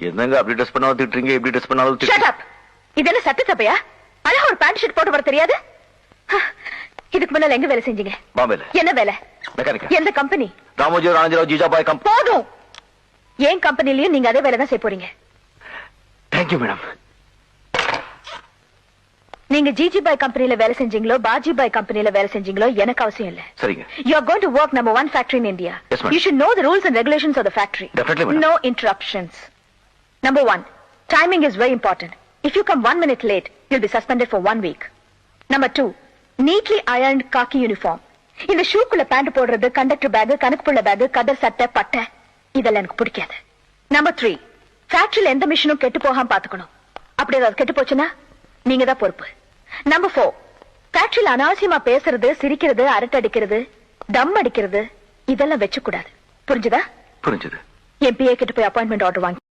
என்னங்க அப்படி ட்ரெஸ் பண்ணா திட்டுறீங்க, இப்படி ட்ரெஸ் பண்ணாலும் Shut up. இது என்ன சட்ட சபையா? அழகா ஒரு பேண்ட் ஷர்ட் போட்டு வர தெரியாது? இதுக்கு முன்னால எங்க வேலை செஞ்சீங்க? பாம்பேல. என்ன வேலை? மெக்கானிக். எந்த கம்பெனி? ராமோஜி ராணஜிராவ் ஜிஜாபாய் கம்பெனி. போதும். ஏன் கம்பெனிலயும் நீங்க அதே வேலை தான் செய்ய போறீங்க. Thank you madam. நீங்க ஜிஜிபாய் கம்பெனில வேலை செஞ்சீங்களோ பாஜிபாய் கம்பெனில வேலை செஞ்சீங்களோ எனக்கு அவசியம் இல்ல. சரிங்க. You are going to work number 1 factory in India. Yes, madam. You should know the rules and regulations of the factory. Definitely, madam. No interruptions. Number 1, timing is very important. If you come 1 minute late, you'll be suspended for 1 week. Number 2, neatly ironed khaki uniform. இந்த ஷூக்குள்ள pant போடுறது, conductor back, கணக்குப்புள்ள back, கதர் சட்டை, பட்டை இதெல்லாம் எனக்கு பிடிக்காது. Number 3, ஃபேக்டரியில எந்த மிஷினும் கெட்டு போகாம பாத்துக்கணும். அப்படி ஏதாவது கெட்டு போச்சுன்னா நீங்க தான் பொறுப்பு. Number 4, ஃபேக்டரியில அனாவசியமா பேசுறது, சிரிக்கிறது, அரட்டை அடிக்கிறது, தம் அடிக்கிறது இதெல்லாம் வெச்சு கூடாது. புரிஞ்சுதா? புரிஞ்சது. என் PA கிட்ட போய் அப்பாயின்மெண்ட் ஆர்டர் வாங்கி